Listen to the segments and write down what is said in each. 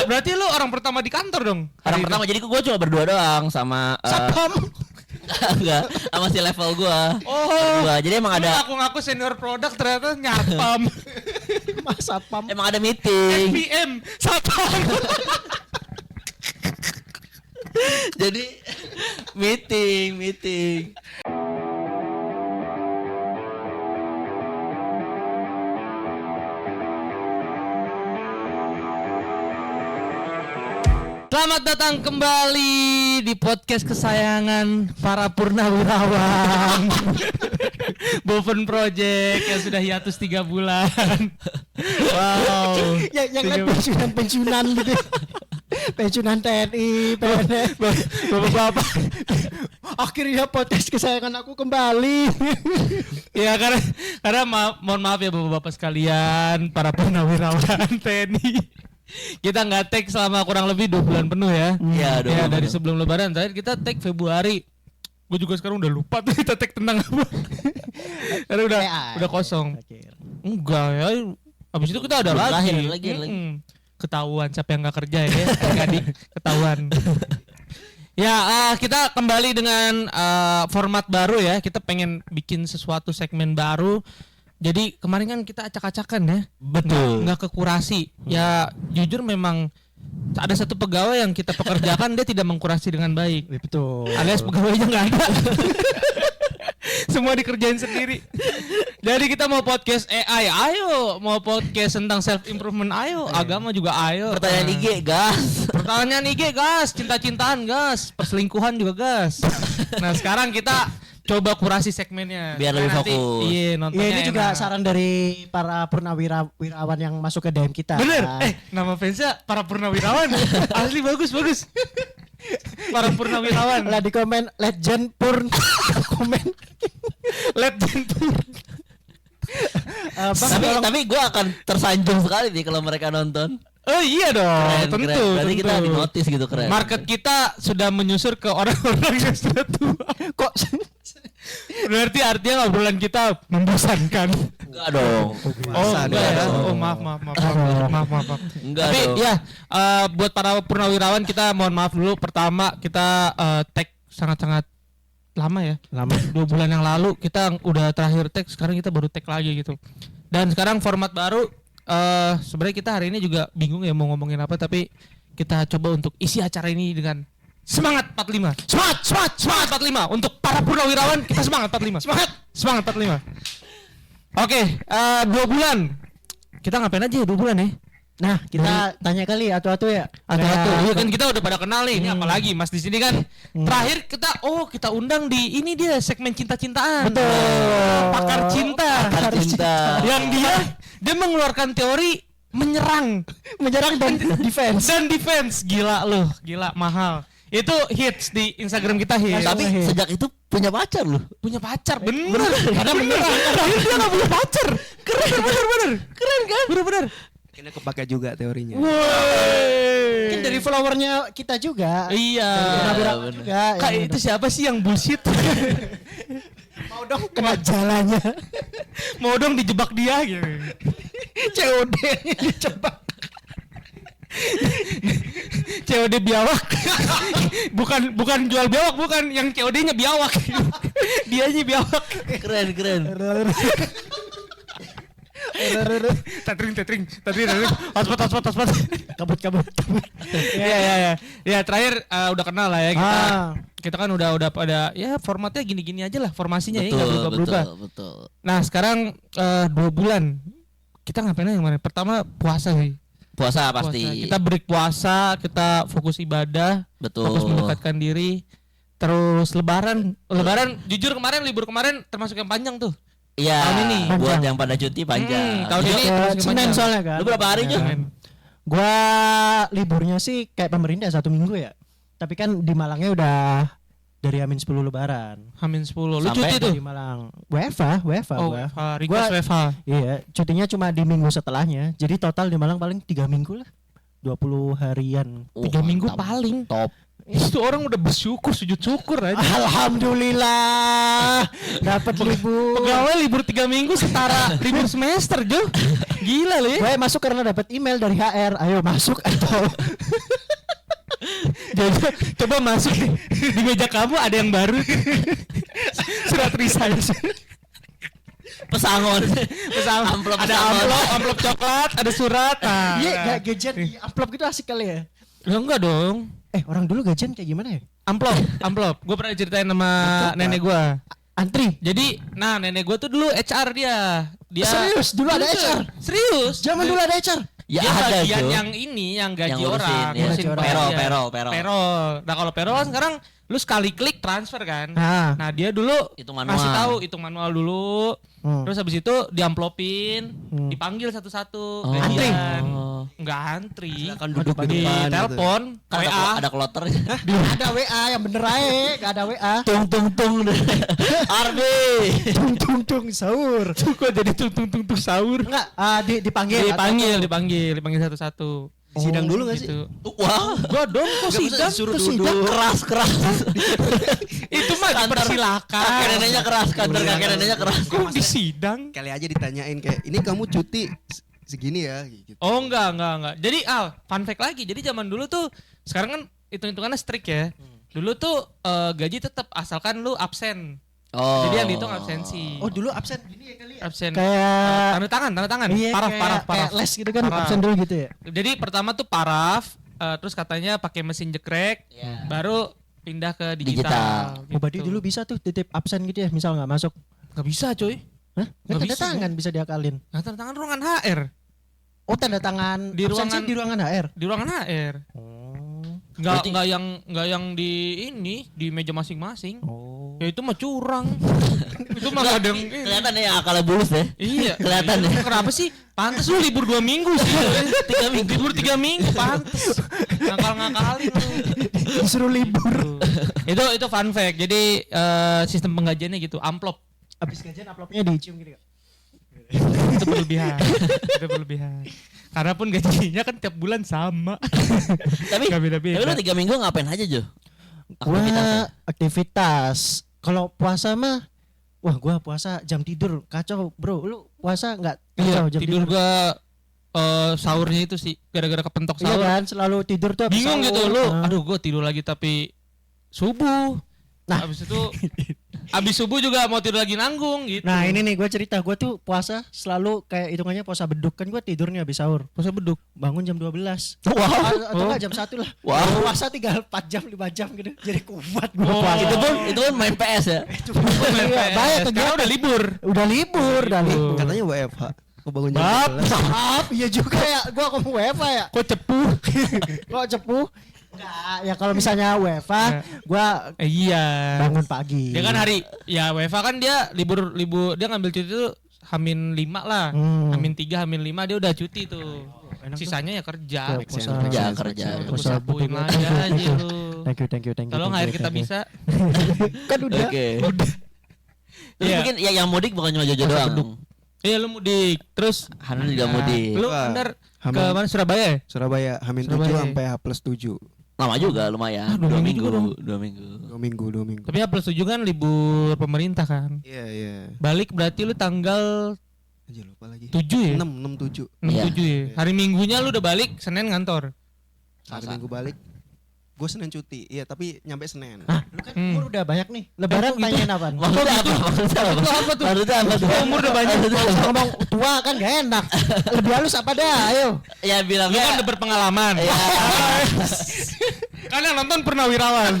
Berarti lu orang pertama di kantor dong. Orang pertama, jadi gue cuma berdua doang sama Satpam. Enggak, sama si level gue. Oh. Jadi emang ada. Ngaku-ngaku senior produk ternyata nyatpam. Mas Satpam. Emang ada meeting. SPM Satpam. Jadi meeting. Selamat datang kembali di podcast kesayangan para purnawirawan. Boven Project yang sudah hiatus 3 bulan. Wow. Yang pensiunan gitu. Pensiunan TNI, PNS. Bapak-bapak. Akhirnya podcast kesayangan aku kembali. Ya karena mohon maaf ya bapak-bapak sekalian, para purnawirawan TNI. Kita nggak take selama kurang lebih 2 bulan penuh ya. Iya, ya dari sebelum lebaran. Terakhir kita take Februari. Gue juga sekarang udah lupa tuh kita take tentang apa. Karena udah kosong. Enggak ya. Abis itu kita ada lagi. Ketahuan siapa yang nggak kerja ya. Adik ketahuan. Ya kita kembali dengan format baru ya. Kita pengen bikin sesuatu segmen baru. Jadi kemarin kan kita acak-acakan ya. Betul. Nggak kekurasi. Ya jujur memang ada satu pegawai yang kita pekerjakan dia tidak mengkurasi dengan baik. Betul. Alias pegawainya nggak ada. Semua dikerjain sendiri. Jadi kita mau podcast AI, ayo. Mau podcast tentang self improvement, ayo. Agama juga ayo. Pertanyaan IG, gas. Pertanyaan IG, gas. Cinta-cintaan, gas. Perselingkuhan juga, gas. Nah sekarang kita coba kurasi segmennya biar lebih fokus. Iya, nontonnya ini juga saran dari para purnawirawan yang masuk ke DM kita. Bener. Nama fansnya para purnawirawan. Asli bagus. Para purnawirawan. Lah di komen legend purn komen legend purn. Tapi gue akan tersanjung sekali nih kalau mereka nonton. Oh iya dong, keren, tentu. Keren. Berarti kita di notice gitu, keren. Market kita sudah menyusur ke orang-orang yang sudah tua. Kok? Berarti artinya obrolan kita membosankan. Enggak dong. Oh enggak ya. Oh maaf. Enggak tapi dong. ya buat para purnawirawan kita mohon maaf dulu. Pertama kita tag sangat-sangat lama ya. 2 bulan yang lalu kita udah terakhir tag. Sekarang kita baru tag lagi gitu. Dan sekarang format baru. Sebenarnya kita hari ini juga bingung ya mau ngomongin apa, tapi kita coba untuk isi acara ini dengan semangat 45. Semangat 45 untuk para purnawirawan. Kita semangat 45. Semangat 45. Oke, 2 bulan. Kita ngapain aja 2 bulan ya? Nah, kita tanya kali atu-atu ya. Atu-atu. Iya kan kita udah pada kenal nih. Ini apalagi Mas di sini kan. Terakhir kita undang di ini dia segmen cinta-cintaan. Betul. Pakar cinta. Yang dia mengeluarkan teori menyerang dan defense. Gila mahal. Itu hits di Instagram kita hits. Tapi sejak itu punya pacar loh. Punya pacar bener. Karena menyerang. Terakhir dia nggak punya pacar. Keren kan? Bener. Kena kepake juga teorinya. Mungkin dari followernya kita juga. Iya. Juga. Kak itu siapa sih yang bullshit? Mau dong kena jalannya. Mau dong dijebak dia gitu. COD dijebak. COD biawak. bukan jual biawak, bukan yang COD-nya biawak. Dianya biawak. Keren. Tetring. Hotspot. Kabut. Ya, terakhir udah kenal lah ya kita. Kita kan udah pada ya formatnya gini-gini aja lah formasinya. Betul, ya enggak berubah. Betul. Nah, sekarang 2 bulan kita ngapain aja kemarin? Pertama puasa sih. Puasa pasti. Kita break puasa, kita fokus ibadah, betul. Fokus mendekatkan diri. Terus lebaran jujur libur kemarin termasuk yang panjang tuh. Iya. Tahun ini buat yang pada cuti panjang. Tahun ini Senin soalnya kan. Lu berapa hari Ju? Gua liburnya sih kayak pemerintah 1 minggu ya. Tapi kan di Malangnya udah dari H-10 lebaran. H-10. Lu Sampai cuti tuh di Malang. WFA Oh, gua. request WFA. Iya, cutinya cuma di minggu setelahnya. Jadi total di Malang paling 3 minggu lah. 20 harian. 3 minggu paling. Top. Itu orang udah bersyukur, sujud syukur aja. Alhamdulillah dapat libur. Pegawai libur 3 minggu setara libur semester, Jo. Gila lu ya. Gue masuk karena dapat email dari HR. Ayo masuk atau Jadi, coba masuk di meja kamu ada yang baru. Surat resign. Pesangon. Amplop Ada pesangon. amplop coklat, ada surat. Nah, iya gak gajian di amplop gitu asik kali ya. Lo enggak dong. Orang dulu gajian kayak gimana ya? Amplop. Gue pernah ceritain sama nenek gue. Antri. Jadi, nenek gue tuh dulu HR dia. Serius? Dulu ada HR? Serius. Zaman dulu ada HR. Ya Dia ada bagian tuh. yang ini, yang gaji Yang ngurusin, orang, ya. ngurusin Gaji pajak. orang. Payroll. Nah kalau payroll kan sekarang lu sekali klik transfer kan. Nah. Nah dia dulu Hitung manual. ngasih tahu hitung manual dulu. Terus habis itu diamplopin, Hmm. dipanggil satu-satu. Oh. Antri? Enggak antri. Silakan duduk di Di depan. gitu. telepon, Kan WA. ada kloter. Ada WA yang bener aja, gak ada WA. Tung. Arbi. Tung sahur. Kok jadi tung sahur. Enggak, dipanggil. Dipanggil satu-satu. Sidang dulu gak sih? Gitu. Wah. Gua dong kok Gak bisa sidang. disuruh Kok duduk. sidang? Keras. Itu mah dipersilakan. Kakek neneknya keras. Kantor kakek neneknya keras. Kok di sidang? Kali aja ditanyain kayak, ini kamu cuti segini ya? Gitu. Oh enggak. Jadi fun fact lagi. Jadi zaman dulu tuh sekarang kan hitung-hitungannya strict ya. Dulu tuh gaji tetap asalkan lu absen. Oh. Jadi yang dihitung absensi. Oh dulu absen gini ya kali ya. Absen. Kayak Tanda tangan. iya, Paraf. kayak les gitu kan, Paraf. absen dulu gitu ya. Jadi pertama tuh paraf, terus katanya pakai mesin jekrek, Iya. baru pindah ke Digital. digital. Oh, berarti dulu bisa tuh titip absen gitu ya, misal nggak masuk. Nggak bisa coy. Hah? Nggak Tanda bisa, tangan bisa diakalin. Nah, tanda tangan ruangan HR. Oh tanda tangan Di absensi ruangan- di ruangan HR. Di ruangan HR. Berarti- Nggak yang di ini di meja masing-masing. Oh. Ya itu mah curang. Itu mah nggak ada yang ini. Kelihatan ya akalnya bulus ya. Iya. Kelihatan ya. Kenapa sih? Pantes lu libur 2 minggu sih. 3 minggu. Libur 3 minggu pantes. Ngakal-ngakalin lu. Disuruh libur. Itu fun fact. Jadi sistem penggajiannya gitu, amplop. Abis gajian amplopnya dicium gitu ya. Itu berlebihan. Itu berlebihan. Karena pun gajinya kan tiap bulan sama. Tapi Nggak beda-beda. lu 3 minggu ngapain aja Jo? Gua aktivitas. Kalau puasa mah, wah gua puasa jam tidur kacau bro. Lu puasa nggak Iya, kacau jam tidur gua sahurnya itu sih gara-gara kepentok Iya sahur. kan, selalu tidur tuh habis Bingung sahur. gitu lu. Ah. Aduh, gua tidur lagi tapi subuh. Nah. Habis subuh juga mau tidur lagi nanggung gitu. Nah ini nih gue cerita, gue tuh puasa selalu kayak hitungannya puasa beduk. Kan gue tidurnya habis sahur, puasa beduk. bangun jam 12. Wow. Atau enggak jam 1 lah. Wow. Puasa tinggal 4 jam 5 jam gitu. Jadi kuat gue Oh. puasa. Itu pun main PS ya. Iya, banyak Sekarang kegiatan. udah libur. Udah libur. Katanya WFH. Kok bangun jam Bab. 12? Maaf, iya juga ya. Gue ke UEFA ya. Kok cepu? Kok cepu? Enggak, ya kalau misalnya UEFA, gue Iya. bangun pagi. Dia kan hari ya WFA kan dia libur dia ngambil cuti itu Hamin 5 lah. Hamin 3, Hamin 5 dia udah cuti tuh. Enak tuh. Sisanya ya kerja. Tuh, puasa. Kerja. Lu Puasa sapuin betul. aja aja lu. Thank you. Tolong akhir kita bisa. Kan udah. Oke. Terus Iya. mungkin yang mudik bukan cuma Jojo doang. Iya lu mudik. Terus Hanan juga mudik. lu Wah, bener ke Hamin. mana Surabaya ya? Surabaya Hamin Surabaya. 7 sampai H+7. Lama juga lumayan. Ah, 2 minggu dong. 2 minggu. 2 minggu. Tapi H+7 kan libur pemerintah kan. Iya. Balik berarti lu tanggal Aja lupa lagi. 7 ya? 6 7. 6 Iya. 7 ya. Hari Minggunya lu udah balik, Senin ngantor. Hari Selasa. Minggu balik. Gue Senin cuti. Iya, tapi nyampe Senin. Lu kan umur udah banyak nih. Lebaran Kok gitu? tanyain apaan? Maksudnya apa? Maksudnya apa? Apa tuh? Maksudnya apa tuh? Umur udah banyak. Maksudnya apa? Kalau ngomong tua kan gak enak. Lebih halus apa dah? Ayo. Ya Lu bilangnya kan udah berpengalaman. ya. Kan yang nonton purnawirawan.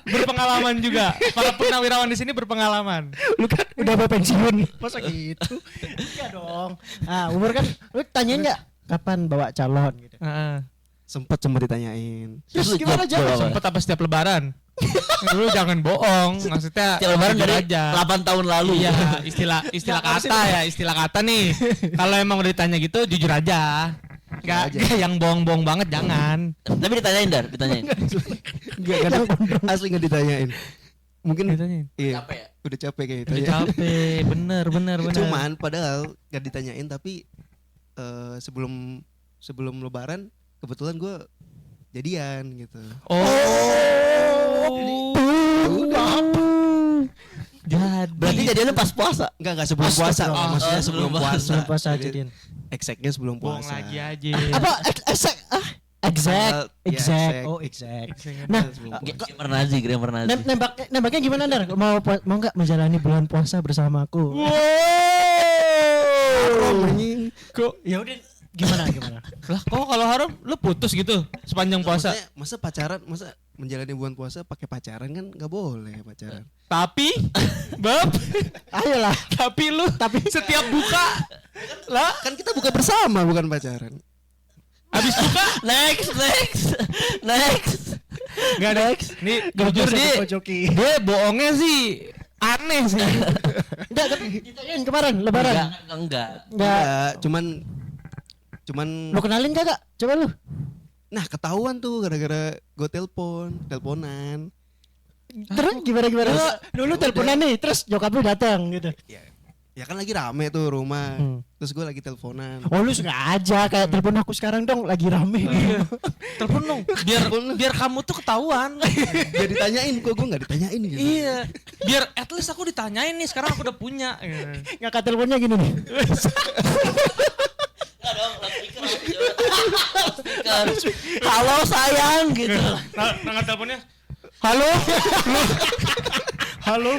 Berpengalaman juga. Para purnawirawan di sini berpengalaman. Lu kan udah berpensiun. Masa gitu? Iya dong. Nah, umur kan lu tanyain enggak kapan bawa calon gitu. Heeh. Sempet ditanyain. Terus Lu gimana jawab jawab? apa? Sempet apa setiap lebaran? Lu jangan bohong. Maksudnya Tiap lebaran jujur dari aja. 8 tahun lalu. Iya, istilah kata nih. Kalau emang udah ditanya gitu jujur aja. Enggak yang bohong-bohong banget jangan. Tapi ditanyain ditanyain. Enggak asli enggak ditanyain. Mungkin Ditanyain. iya. Capek ya? Udah capek kayaknya Udah ditanya. capek, bener. Cuman padahal gak ditanyain tapi sebelum lebaran kebetulan gue jadian gitu. Oh. Jadi. Berarti jadinya pas puasa. Enggak sebelum puasa. Astagfirullah. Maksudnya Oh, sebelum sebelum puasa. Sebelum puasa Jadi, jadian. Exactnya sebelum bohong puasa. lagi aja. Apa exact? Tanggal- ya, Exact. exact. Oh, exact. Exact. Nah, Grammar Nazi, grammar Nazi. nembaknya gimana, Dar? Mau enggak menjalani bulan puasa bersamaku? Haram, anjing. Kok Ya udah gimana? lah kok kalau haram lu putus gitu sepanjang puasa. Maksudnya, masa pacaran, masa menjalani bulan puasa pakai pacaran kan nggak boleh pacaran. Tapi bab, Ayolah. tapi setiap buka lah Kan kita buka bersama bukan pacaran. habis buka Next. nggak ada. Nih jujur dia bohongnya sih aneh sih. Enggak, tapi ditanyain kemarin lebaran. Enggak. Enggak. Cuman Lu kenalin kagak? Coba lu. nah ketahuan tuh gara-gara gue teleponan. Terus gimana? Dulu teleponan nih, terus nyokap lu datang gitu. Ya kan lagi rame tuh rumah. Hmm. Terus gue lagi teleponan. Oh lu sengaja kayak telepon aku sekarang dong, lagi rame. Telepon dong biar kamu tuh ketahuan. Dia ditanyain kok gue nggak ditanyain gitu. Iya, biar at least aku ditanyain nih sekarang aku udah punya. Ngangkat teleponnya gini nih. Enggak dong, speaker. Halo sayang gitu. Nangkat teleponnya. Halo. Halo.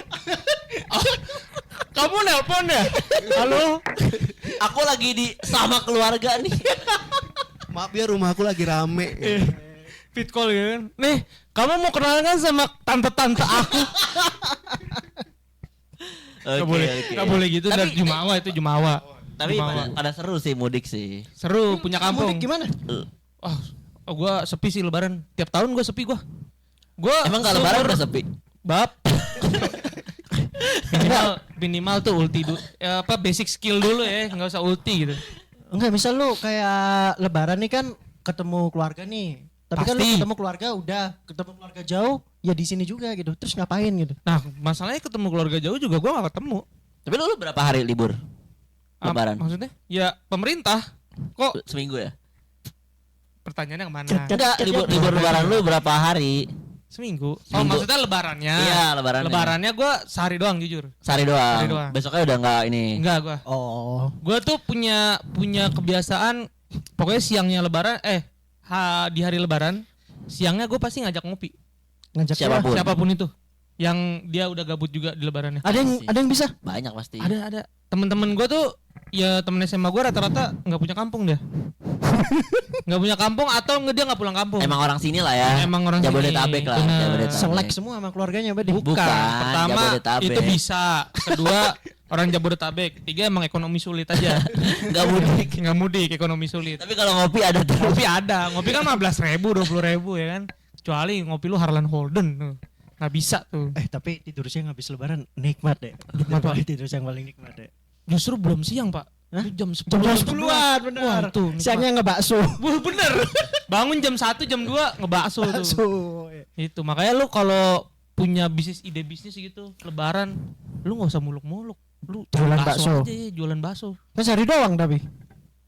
Kamu nelpon ya? Halo. Aku lagi di sama keluarga nih. Maaf ya rumah aku lagi rame. Fit call gitu kan. Nih, kamu mau kenalan kan sama tante-tante aku? Gak boleh, gak boleh gitu. Tapi- Dari Jumawa itu Jumawa. Tapi Jumawa. pada seru sih mudik sih. Seru punya kampung. Mudik gimana? Oh, gua sepi sih lebaran. Tiap tahun gua sepi gua. Gua Emang kalau lebaran udah sepi? Bab. minimal tuh ulti dulu. Apa basic skill dulu ya, nggak usah ulti gitu. Enggak, misal lu kayak lebaran nih kan ketemu keluarga nih. Tapi kan lu Pasti. ketemu keluarga udah, ketemu keluarga jauh ya di sini juga gitu. Terus ngapain gitu? Nah, masalahnya ketemu keluarga jauh juga gua nggak ketemu. Tapi lu berapa hari libur? Lebaran? Maksudnya? Ya pemerintah. Kok Seminggu ya? pertanyaannya kemana? Enggak, libur lebaran lu berapa hari? Seminggu. Oh, Seminggu. maksudnya lebarannya. Iya, lebarannya. Lebarannya gue sehari doang jujur. Sehari doang. Sehari doang. Besoknya udah enggak ini. Enggak gue. Oh. Gue tuh punya kebiasaan. Pokoknya siangnya lebaran. Di hari lebaran. Siangnya gue pasti ngajak ngopi. Ngajak Siapapun. Siapapun itu. Yang dia udah gabut juga di lebarannya. Ada yang bisa? Banyak pasti. Ada. Temen-temen gue tuh. Ya temen SMA gue rata-rata nggak punya kampung dia. Nggak punya kampung atau dia nggak pulang kampung. Emang orang sini lah ya. Emang orang sini. Jabodetabek lah. Bener. Jabodetabek. Selek semua sama keluarganya berarti. Bukan. Pertama Jabodetabek. itu bisa. Kedua orang Jabodetabek. Tiga emang ekonomi sulit aja. Enggak mudik. Nggak mudik, ekonomi sulit. Tapi kalau ngopi ada terus. Ngopi ada. Ngopi kan 15.000, 20.000 ya kan. Kecuali ngopi lu Harlan Holden tuh. Nggak bisa tuh. Tapi tidur siang habis lebaran nikmat deh. Nikmat, Pak. Tidur siang paling nikmat deh. Justru belum siang pak. Hah? Itu jam 10. Jam 10-an bener. Wah, tuh, Siangnya ngebakso. Wah, bener. Bangun jam 1, jam 2 ngebakso tuh. Bakso. Itu makanya lu kalau punya ide bisnis gitu lebaran lu nggak usah muluk-muluk. Lu Jualan cari bakso. aja, jualan bakso. Kan sehari doang tapi.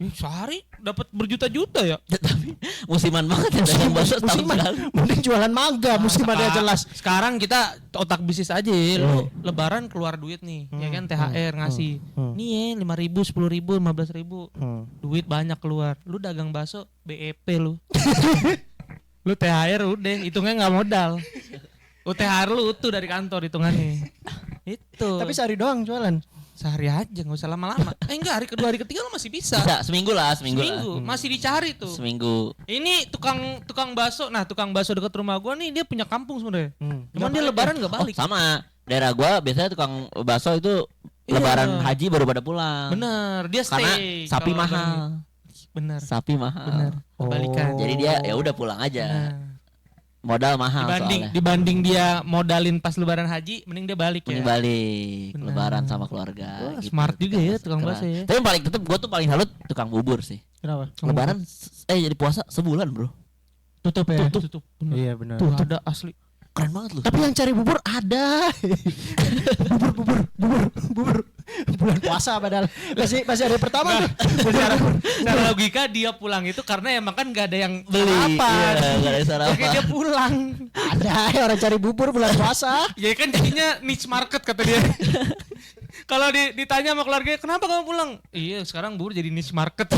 Sehari dapat berjuta-juta ya. Tapi musiman banget ya dagang bakso setahun Musiman. sekali. Mending jualan mangga musiman ya jelas. Sekarang kita otak bisnis aja lu. Lebaran keluar duit nih, ya kan THR ngasih. Nih ya 5.000, 10.000, 15.000. Duit banyak keluar. Lu dagang bakso BEP lu. Lu THR udah, hitungnya nggak modal. THR lu utuh dari kantor hitungannya. Itu. Tapi sehari doang jualan. Sehari aja nggak usah lama-lama. Enggak, hari kedua hari ketiga lu masih bisa. Bisa seminggu lah, seminggu lah. Masih dicari tuh. Seminggu. Ini tukang bakso. Nah, tukang bakso dekat rumah gua nih dia punya kampung sebenarnya. Cuman Nggak dia lebaran nggak balik. Sama daerah gua biasanya tukang bakso itu Iya. lebaran haji baru pada pulang. Bener, dia Karena stay. sapi kalau mahal. lebaran. Bener. Sapi mahal. Bener. Kebalikan. Jadi dia ya udah pulang aja. Nah, Modal mahal soalnya. dibanding dia modalin pas lebaran haji, mending dia balik ya. Mending balik Bener. lebaran sama keluarga. Wah, smart juga ya tukang bakso ya. Tapi yang paling tetep gua tuh paling salut tukang bubur sih. Kenapa? Lebaran jadi puasa sebulan, Bro. Tutup ya. Tutup. Bener. Iya benar. Tuh ada asli. keren banget lu. Tapi yang cari bubur ada. bubur. Bulan puasa padahal. Masih hari pertama tuh. Secara logika dia pulang itu karena emang kan gak ada yang Beli. sarapan. Iya, gak ada yang sarapan. Oke dia pulang. Ada orang cari bubur bulan puasa. Ya kan jadinya niche market kata dia. Kalau ditanya sama keluarganya, kenapa kamu pulang? Iya sekarang bubur jadi niche market.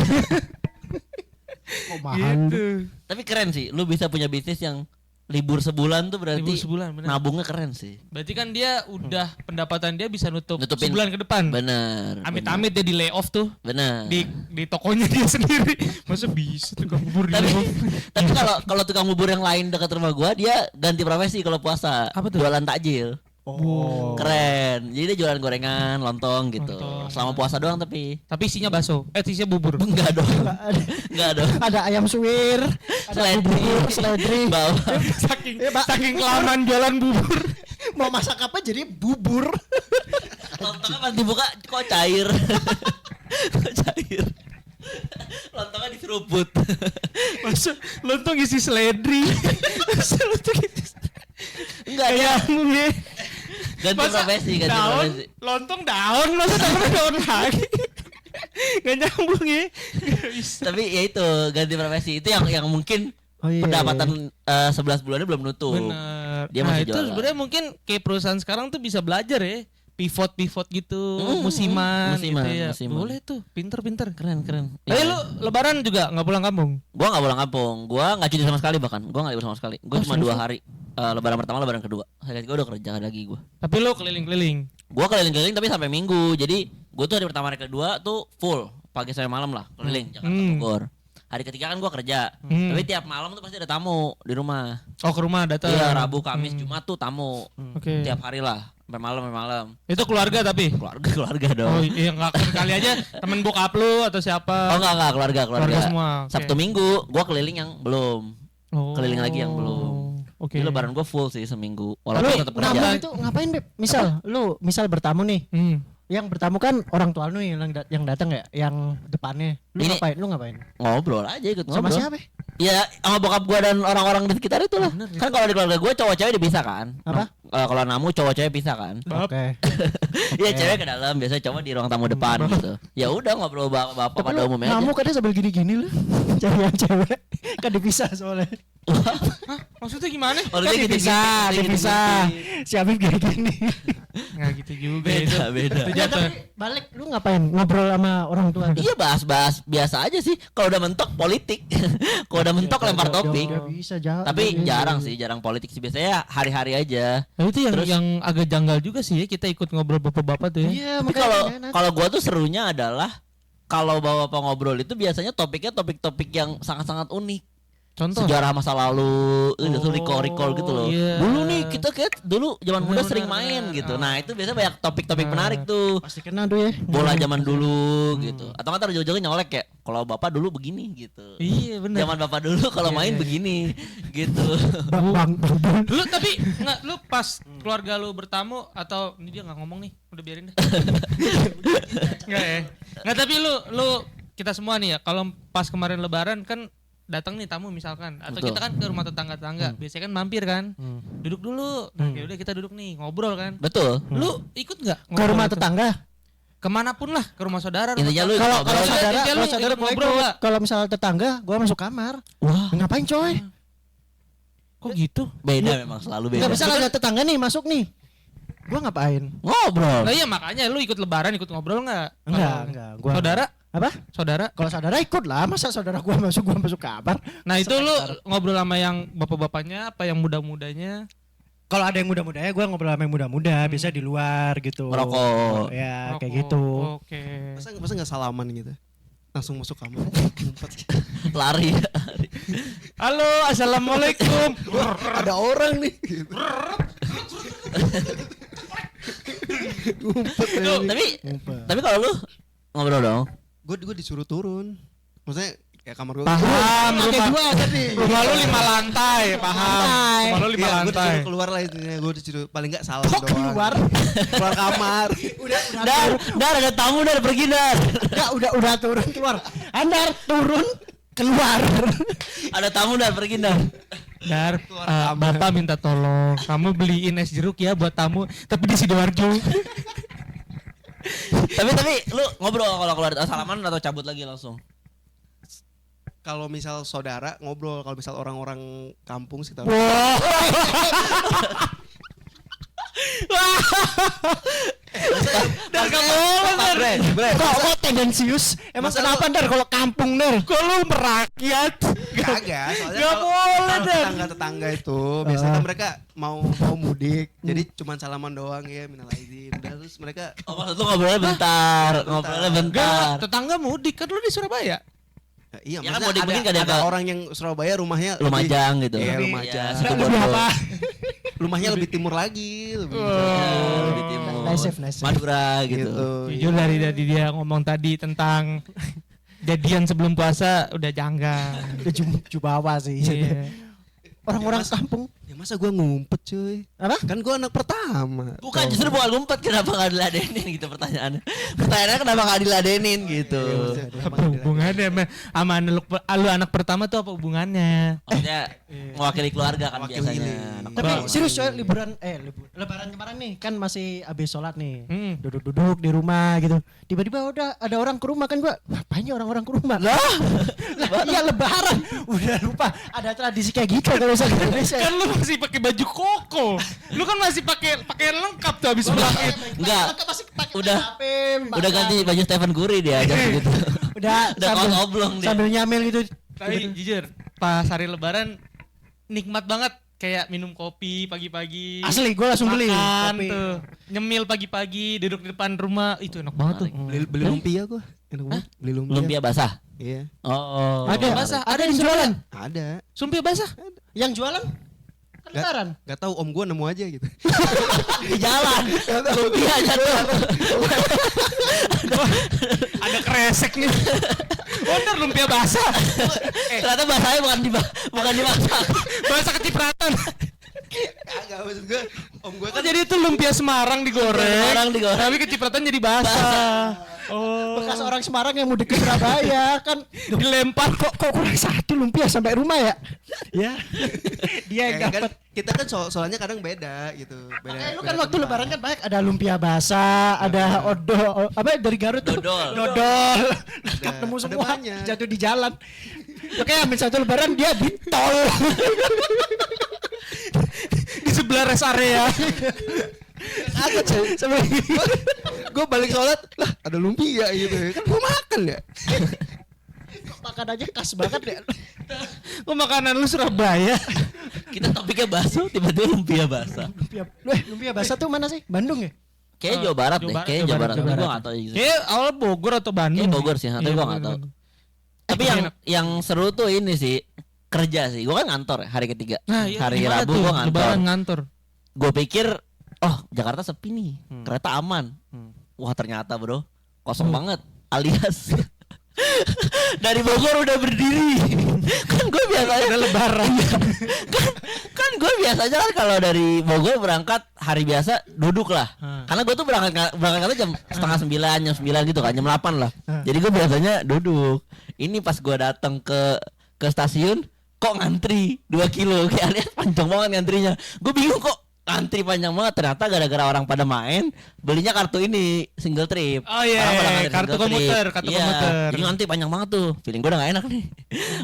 Oh, mahal. Gitu. Tapi keren sih, lu bisa punya bisnis yang libur sebulan tuh berarti Libur sebulan, bener. nabungnya keren sih. Berarti kan dia udah pendapatan dia bisa Nutupin. sebulan ke depan. Bener. Amit-amit dia di layoff tuh. Bener. Di tokonya dia sendiri. Masa bisa tukang bubur di Tapi layoff? tapi kalau tukang bubur yang lain dekat rumah gua dia ganti profesi kalau puasa. Apa tuh? Jualan takjil. Oh. Keren. Jadi dia jualan gorengan, lontong gitu. Lontong. Selama puasa doang tapi. Tapi isinya bakso. Isinya bubur. Enggak dong. Enggak dong. Ada ayam suwir, ada bubur, seledri. Bawa. saking kelamaan jualan bubur. Mau masak apa jadi bubur. Lontongnya pas dibuka kok cair. Kok cair. Lontongnya diseruput. Masa lontong isi seledri. Masa lontong isi Enggak ya. ya. Ganti Masa profesi, ganti daun, profesi. lontong daun, masa daun lagi. Gak nyambung ya. Gak bisa. Tapi ya itu ganti profesi itu yang mungkin Oh, iya, pendapatan 11 bulannya belum nutup. Bener. Dia Nah masih itu jualan. sebenarnya mungkin kayak perusahaan sekarang tuh bisa belajar ya. Pivot gitu, musiman gitu ya. musiman. Boleh tuh, pinter-pinter. Keren. Tapi lu lebaran juga gak pulang kampung? Gua enggak pulang kampung. Gua enggak cuti sama sekali bahkan. Gua enggak libur sama sekali. Gua cuma 2 hari. Lebaran pertama, lebaran kedua. Hari ketiga udah kerja lagi gua. Tapi lu keliling-keliling. Gua keliling-keliling tapi sampai Minggu. Jadi gua tuh hari pertama hari kedua tuh full pagi sampai malam lah keliling Jakarta Bogor. Hari ketiga kan gua kerja. Tapi tiap malam tuh pasti ada tamu di rumah. Oh ke rumah datang. Iya, Rabu, Kamis, Jumat tuh tamu. Oke. Tiap hari lah, sampai malam. Itu keluarga tapi? Keluarga dong. Oh iya nggak kali aja temen bokap lu atau siapa? Oh enggak keluarga. Keluarga semua. Oke. Sabtu Minggu gua keliling yang belum. Oh. Keliling lagi yang belum. Oke. Jadi lebaran gua full sih seminggu. Lu Walaupun tetap nabung kerja. itu ngapain, Beb? Misal bertamu nih. Yang bertamu kan orang tua lu yang datang ya, yang depannya. Lu Ini- ngapain? Ngobrol aja ikut Sama ngobrol. siapa? Ya sama bokap gua dan orang-orang di sekitar itu lah. Kan kalau di keluarga gua cowok cewek dipisah kan. Apa? Kalau namu cowok cewek pisah kan. Oke. Iya cewek ke dalam, biasanya cowok di ruang tamu depan gitu. Ya udah ngobrol bapak Tapi pada lu umumnya aja. namu kadang sambil gini-gini lu. Cari yang cewek. Kan dipisah soalnya. Maksudnya gimana? Oh, Kan dia dipisah. Si Habib gini-gini. Nggak gitu juga itu. Beda. Itu Ya, jatuh. tapi balik lu ngapain? Ngobrol sama orang tua. Iya bahas biasa aja sih. Kalau udah mentok politik. Kalau udah mentok lempar topik. Gak bisa jauh. Tapi jarang sih, jarang politik sih. Biasanya hari-hari aja. Nah, itu Terus- yang agak janggal juga sih ya kita ikut ngobrol bapak-bapak tuh ya. Iya, Tapi makanya kalau enak. kalau gua tuh serunya adalah kalau bapak ngobrol itu biasanya topiknya topik-topik yang sangat-sangat unik. Contoh. Sejarah masa lalu, udah tuh recall gitu loh. iya. Dulu nih kita kayak dulu zaman muda Benar, sering benar, main benar. gitu. Oh. Nah, itu biasanya banyak topik-topik menarik tuh. Pasti kena tuh ya. Bola zaman dulu gitu. Atau kan ujung-ujungnya nyolek kayak kalau bapak dulu begini gitu. Iya benar. Zaman bapak dulu kalau main begini gitu. Bang. Lu tapi nggak lu pas keluarga lu bertamu atau ini dia nggak ngomong nih udah biarin deh. Nggak ya. Nggak tapi lu kita semua nih ya kalau pas kemarin lebaran kan datang nih tamu misalkan atau Betul. kita kan ke rumah tetangga-tetangga biasanya kan mampir kan duduk dulu nah ya udah kita duduk nih ngobrol kan Betul. lu ikut nggak Ke rumah itu? tetangga. kemanapun lah ke rumah saudara Intinya lu Kalau ngobrol. saudara, Intinya lu kalau saudara ikut gua ngobrol ikut. nggak? Kalau misalnya tetangga, gua masuk kamar. Wah, Ngapain coy? kok gitu beda memang selalu beda. Enggak bisa ada tetangga nih masuk nih. Gua ngapain? Ngobrol. nah iya makanya lu ikut lebaran ikut ngobrol nggak Enggak. Gua saudara apa? saudara Kalau saudara ikut lah, masa saudara gua masuk kamar. nah itu lu ngobrol sama yang bapak-bapaknya apa yang muda-mudanya Kalau ada yang muda-muda ya gua ngobrol sama yang muda-muda, biasa di luar gitu. Ngerokok. Ya, kayak Oh, gitu. oke Masa nggak salaman gitu? Langsung masuk kamar. Lari. halo assalamualaikum Ada orang nih. Tapi kalau lu ngobrol dong. Gue disuruh turun. Maksudnya ya kamar gue. paham rumah Dua tadi. rumah lu 5 lantai paham rumah lu 5 Iya, gue lantai disuruh keluar lah intinya. Gue disuruh paling nggak salam Kok doang. keluar? Keluar kamar. Dar ada tamu dar pergi dar. Enggak, udah turun keluar. Andar turun keluar. Ada tamu dar pergi dar. Dar, Bapak minta tolong kamu beliin es jeruk ya buat tamu, tapi di Sidoarjo. Tapi lu ngobrol kalau keluar salaman atau cabut lagi langsung? Kalau misal saudara ngobrol, kalau misal orang-orang kampung sih tahu. Dar kamu Kok tendensius? Emang Masa kenapa Dar kalau kampung Dar? kok lu merakyat? Kagak, soalnya Nggak boleh, Dan. tetangga-tetangga itu biasanya kan mereka mau mudik, jadi cuman salaman doang ya, minal aidin. Udah terus mereka Oh, maksud lu ngobrolnya bentar, ngobrolnya bentar. Tetangga mudik kan lu di Surabaya. iya, Ya kan maksudnya mudik mungkin nggak ada ada yang- orang yang Surabaya rumahnya Lumajang gitu. Iya, Lebih- Lumajang. ya, situ Lebih bodoh. apa? Rumahnya lebih timur lagi, lebih Ya, lebih timur. Nice save, nice save. Madura gitu. gitu. Jujur dari dia ngomong tadi tentang jadian sebelum puasa udah janggal. Udah jubawa sih. Iya. Orang-orang Ya, Mas. kampung. Ya masa gua ngumpet cuy. Apa? Kan gua anak pertama. Bukan, justru bukan ngumpet, kenapa gak diladenin gitu pertanyaannya. Pertanyaannya kenapa gak diladenin gitu. Apa hubungannya sama lu anak pertama tuh apa hubungannya? Maksudnya mewakili keluarga kan Mewakili. biasanya. Anak Tapi pertama. serius coy, lebaran kemarin nih kan masih habis sholat nih. Hmm. Duduk-duduk di rumah gitu. Tiba-tiba udah ada orang ke rumah kan gua. Ngapain ya orang-orang ke rumah? Lah, iya lebaran. Udah lupa ada tradisi kayak gitu kalau misalnya di Indonesia. Kan lu masih pakai baju koko. Lu kan masih pakai pakaian lengkap tuh habis pulang Id. Enggak. Udah Udah ganti baju Stephen Curry dia aja gitu. Udah Udah kaos oblong dia. sambil nyamil gitu. Tapi jujur, pas hari lebaran nikmat banget kayak minum kopi pagi-pagi. Asli gue langsung beli Makan kopi. tuh. Nyemil pagi-pagi duduk di depan rumah. Itu enak banget tuh. Beli lumpia gua. Enak banget. Beli lumpia. Lumpia basah. Iya. Oh. Ada basah, ada yang jualan. Ada. Sumpah basah. Yang jualan kan lebaran. Gak tahu om gua nemu aja gitu. Di jalan. Lumpia jatuh. Ada kresek nih. Bener lumpia basah. Ternyata bahasanya bukan dimasak. Basah kecipratan. Kagak maksud gua. Om gua Oh, jadi itu lumpia Semarang digoreng. Semarang digoreng. Tapi kecipratan jadi basah. Oh. Bekas orang Semarang yang mudik ke Surabaya kan Dilempar kok kurang satu lumpia sampai rumah ya? Ya. Dia yang kan dapat. kita kan soalnya kadang beda gitu. Beda. Lu kan beda waktu tempat. lebaran kan banyak ada lumpia basah, ada apa dari Garut tuh? Dodol. Dodol. Lengkap Ada- nemu ada semua banyak. jatuh di jalan. Oke, ambil satu lebaran dia di tol. di sebelah rest area. Agak cuy. Sampai gua balik sholat lah ada lumpia gitu. Kan gua makan ya. Makanannya khas banget ya. Kok makanan lu Surabaya? Kita topiknya bakso, tiba-tiba lumpia basah. Lumpia basah tuh mana sih? Bandung ya? Kayaknya Jawa Barat deh, kayaknya Jawa Barat. Tapi gua enggak tahu juga. Kayak awal Bogor atau Bandung. Kayaknya Bogor sih, tapi Iya, gua enggak tahu. Tapi yang seru tuh ini sih kerja sih. Gua kan ngantor ya, hari ketiga. Nah, iya, Hari gimana Rabu tuh? gua ngantor. Lebaran ngantor. Gue pikir, oh Jakarta sepi nih, kereta aman. Wah ternyata bro, kosong banget. Alias dari Bogor udah berdiri. Kan gue biasanya lebaran. kan gue biasanya kan kalau dari Bogor berangkat hari biasa duduk lah. Karena gue tuh berangkatnya jam setengah 9, jam 9 gitu kan, jam 8 lah. Jadi gue biasanya duduk. Ini pas gue datang ke stasiun, kok ngantri 2 kilo, kayak alias panjang banget ngantrinya. Gue bingung kok antri panjang banget, ternyata gara-gara orang pada main belinya kartu ini single trip. Oh iya, Orang pada iya, ngantri kartu single komuter, trip. kartu Iya, komuter. jadi ngantri panjang banget tuh, feeling gue udah gak enak nih.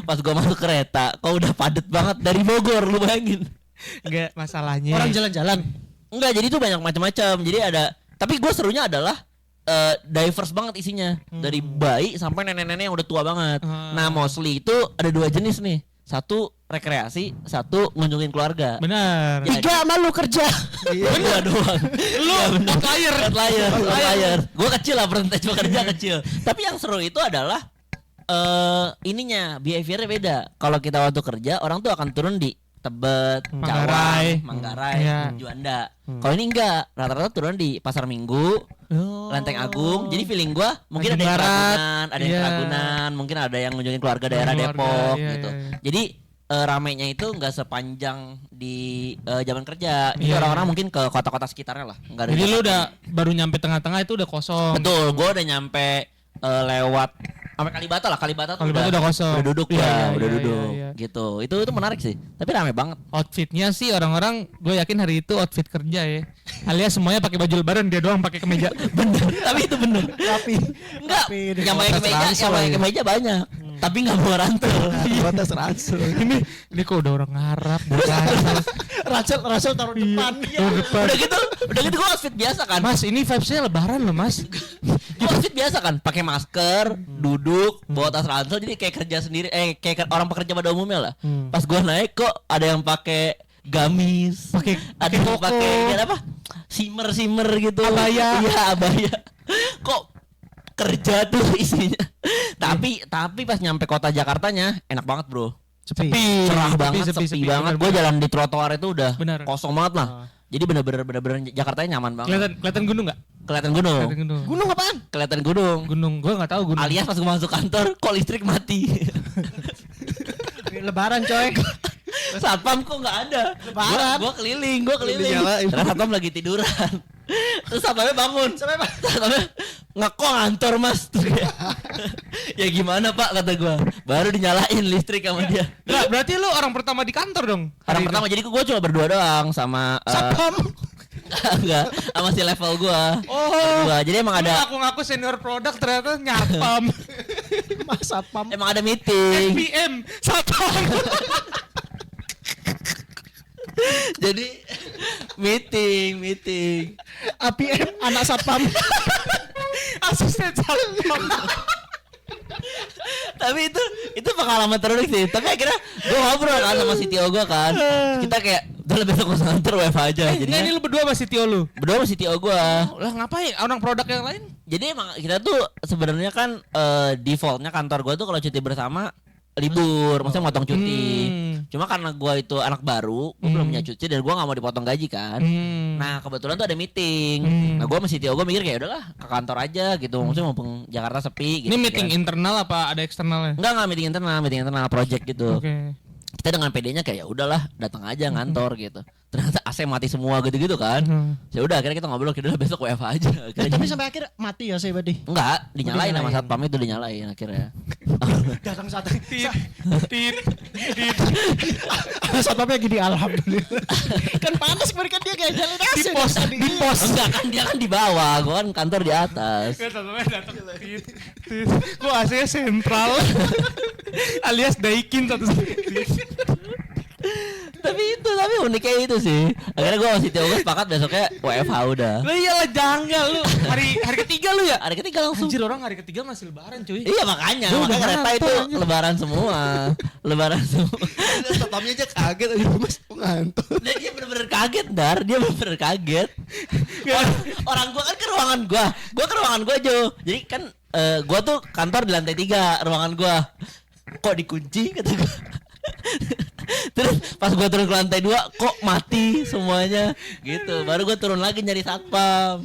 Pas gue masuk kereta, kok udah padet banget dari Bogor, lu bayangin. Enggak masalahnya. Orang jalan-jalan. Enggak, jadi tuh banyak macam-macam. Jadi ada, tapi gue serunya adalah diverse banget isinya, dari bayi sampai nenek-nenek yang udah tua banget. Nah mostly itu ada 2 jenis nih. Satu rekreasi, satu ngunjungin keluarga. Benar. Ya, 3 malu kerja. Iya doang. Lu outlier. Gue kecil lah, percentage pekerja kecil. Tapi yang seru itu adalah ininya behaviornya beda. Kalau kita waktu kerja, orang tuh akan turun di Tebet, Manggarai. Cawang, Manggarai, Iya. Juanda. Kalau ini enggak, rata-rata turun di Pasar Minggu, Lenteng Agung. Jadi feeling gua mungkin ada Tanjung yang Barat. Ragunan, ada yang Iya. Ragunan, mungkin ada yang ngunjungin keluarga daerah Keluarga, Depok iya, gitu. iya. Jadi ramenya itu enggak sepanjang di zaman kerja. Jadi Iya. orang-orang mungkin ke kota-kota sekitarnya lah. Enggak ada Jadi di lu Jakarta. udah baru nyampe tengah-tengah itu udah kosong. Betul, gue udah nyampe lewat Sampai Kalibata lah, Kalibata tuh Kalibata udah kosong. Udah duduk Iya, ya, iya, udah iya, duduk. iya. Gitu. Itu menarik sih. Tapi rame banget. Outfitnya sih orang-orang gue yakin hari itu outfit kerja ya. Alias semuanya pakai baju lebaran, dia doang pakai kemeja. Bener. Tapi itu bener. Rapi. Enggak, Rapi. yang pakai kemeja banyak. Tapi enggak bawa rantel. Batas ransel. ini kok udah orang Arab, bukan? Ransel taruh depan. Udah gitu gua outfit biasa kan. Mas, ini vibes-nya lebaran loh, Mas. Gua outfit biasa kan, pakai masker, duduk, bawa tas ransel jadi kayak kerja sendiri, kayak orang pekerja pada umumnya lah. Pas gua naik kok ada yang pakai gamis, ada yang koko. pakai apa? Simmer gitu. Abaya. Iya, abaya. Kok kerja tuh isinya. Tapi pas nyampe kota Jakartanya enak banget, Bro. Sepi. Cerah banget, sepi banget. Gue jalan di trotoar itu udah Bener. kosong banget lah. Jadi bener-bener Jakartanya nyaman banget. Kelihatan gunung enggak? Kelihatan gunung. Kelihatan gunung. Gunung apaan? Kelihatan gunung. Gunung, gue enggak tahu gunung. Alias pas gue masuk kantor, kok listrik mati. Lebaran coy. Satpam kok nggak ada. Lebaran. Gua keliling. Dinyalain. Terus satpam lagi tiduran. Terus satpamnya bangun. Satpamnya ngekok ngantor mas. Terus kayak, ya gimana pak kata gua. Baru dinyalain listrik sama dia. Lah, berarti lu orang pertama di kantor dong? Orang pertama jadi gua cuma berdua doang sama Satpam. enggak sama si level gua. Oh. Berdua. Jadi emang ada Ngaku-ngaku senior produk ternyata nyapam. Mas Satpam. emang ada meeting. SPM satpam. Jadi meeting. APM anak Satpam. Asisten satpam. Tapi itu pengalaman terunik sih. Tapi akhirnya gue ngobrol kan sama si Tio gue kan. Kita kayak udah besok ke kantor WFH aja. Enggak, Jadinya ini lu berdua masih Tio lu. berdua sama si Tio gue. Lah ngapain? Orang produk yang lain? Jadi emang kita tuh sebenarnya kan defaultnya kantor gue tuh kalau cuti bersama libur, maksudnya motong cuti. Cuma karena gue itu anak baru, gue belum punya cuti dan gue nggak mau dipotong gaji kan. Nah kebetulan tuh ada meeting. Nah gue masih Tio gue mikir kayak udahlah ke kantor aja gitu. Maksudnya mumpung Jakarta sepi. Gitu, Ini meeting internal apa ada eksternalnya? Enggak meeting internal project gitu. Oke. Kita dengan PD-nya kayak ya udahlah datang aja ngantor gitu. Ternyata AC mati semua gitu-gitu kan. Ya udah akhirnya kita ngobrol udah besok WFH aja. Akhirnya Tapi sampai akhir mati ya saya berarti. enggak, dinyalain sama Dinyalain. satpam itu dinyalain akhirnya. Datang satu. Tit. Satpamnya gini alhamdulillah. Kan panas kemarin kan dia kayak jalan AC. Di pos. Enggak kan dia kan di bawah, gua kan kantor di atas. Satpamnya datang. Tit. Kok AC-nya sentral? Alias Daikin satu. Tapi uniknya itu sih. Akhirnya gua masih Tio gue sepakat besoknya WFH udah. Lah iyalah janggal lu. Hari ketiga lu ya? Hari ketiga langsung. Anjir orang hari ketiga masih lebaran cuy. Iya makanya Gua udah kereta ngantor, itu anjir. lebaran semua. Lebaran semua. Satpamnya aja kaget aja mas pengantor. Dan dia bener-bener kaget Dar. Dia bener-bener kaget. Orang gua kan ke ruangan gua. Gua ke ruangan gua Jo. Jadi kan gua tuh kantor di lantai 3 ruangan gua. Kok dikunci kata gua. Terus pas gua turun ke lantai 2 kok mati semuanya gitu. Baru gua turun lagi nyari satpam.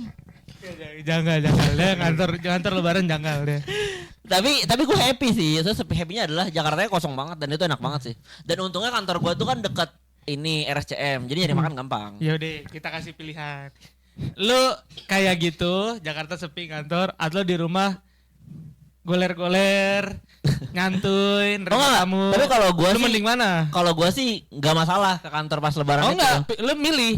Jangan deh kantor lebaran jangan deh. Tapi gue happy sih. So, happy-nya adalah Jakartanya kosong banget dan itu enak banget sih. Dan untungnya kantor gua tuh kan dekat ini RSCM. Jadi nyari makan gampang. Ya udah kita kasih pilihan. Lu kayak gitu Jakarta sepi kantor atau di rumah goler-goler nyantuin Oh enggak, kamu. tapi kalau gua lu sih mending mana? Kalau gua sih nggak masalah ke kantor pas lebaran Oh itu. enggak,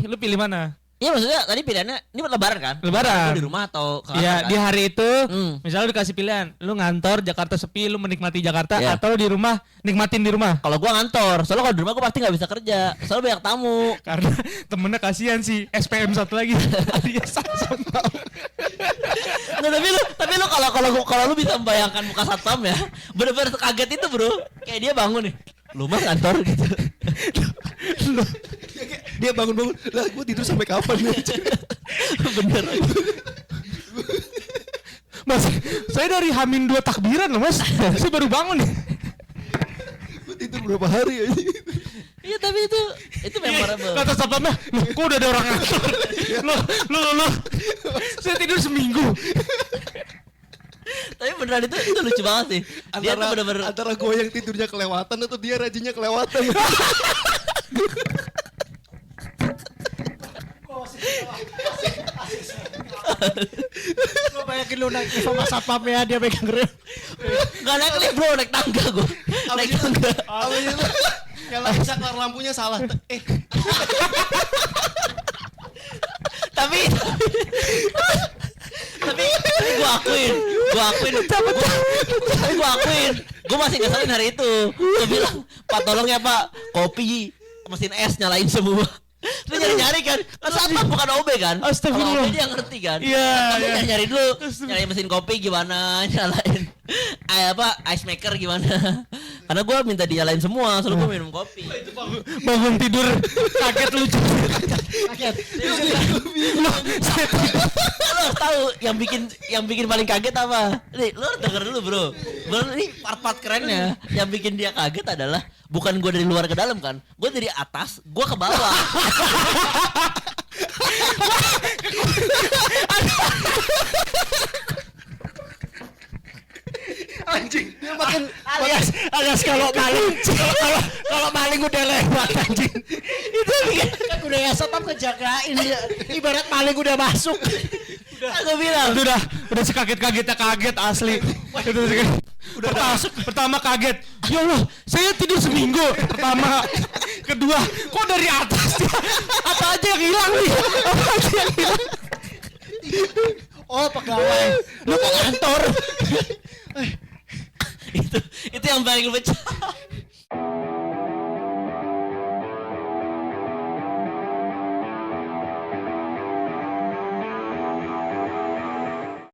lu pilih mana? Iya maksudnya tadi pilihannya ini lebaran kan? Lebaran. Lu di rumah atau ke kantor Iya, kan? di hari itu Hmm. misalnya lu dikasih pilihan, lu ngantor Jakarta sepi, lu menikmati Jakarta Iya. atau di rumah nikmatin di rumah. Kalau gua ngantor, soalnya kalau di rumah gua pasti nggak bisa kerja, soalnya banyak tamu. Karena temennya kasihan sih, SPM satu lagi. Dia satpam. Nggak, tapi lu kalau lu bisa membayangkan muka satpam ya, bener-bener kaget itu bro. Kayak dia bangun nih, lu mah kantor gitu. Dia bangun lah gue tidur sampai kapan nih? Bener. Mas, saya dari Hamin 2 takbiran loh mas. Saya baru bangun nih. Gue tidur berapa hari aja? Iya tapi itu memorable. Kata satpamnya, loh kok udah ada orang ngantor? Loh, saya tidur seminggu. Tapi beneran itu lucu banget sih. Dia tuh bener-bener Antara gue yang tidurnya kelewatan atau dia rajinnya kelewatan. Lo bayangin lu naik sama satpamnya dia pegang rem. Enggak naik lift bro, naik tangga gue. Naik tangga. Abis itu nyalain saklar lampunya salah. Tapi gue akuin, gue masih ngeselin hari itu. Gue bilang, Pak tolong ya Pak, kopi, mesin es nyalain semua. Terus nyari-nyari kan satpam bukan OB kan. Astagfirullah. Kalau OB dia ngerti kan. Iya, Tapi nyari dulu, nyari mesin kopi gimana, nyalain ice maker gimana. Karena gue minta dinyalain semua, selalu gue minum kopi. Bangun tidur kaget lucu. Kaget. Lo harus tahu yang bikin paling kaget apa? Nih, lo harus denger dulu bro. Ini part-part kerennya. Yang bikin dia kaget adalah bukan gue dari luar ke dalam kan, gue dari atas, gue ke bawah. Anjing, dia makin alias kalau maling udah lewat anjing. Itu kan udah ya satpam ngejagain dia. Ibarat maling udah masuk. Aku bilang Udah sekaget-kagetnya kaget asli. Pertama kaget. Ya Allah, saya tidur seminggu. Pertama, kedua, kok dari atas ya? Apa aja yang hilang nih? Apa aja yang hilang? Oh pegawai. Lu ke kantor. itu yang paling lucu.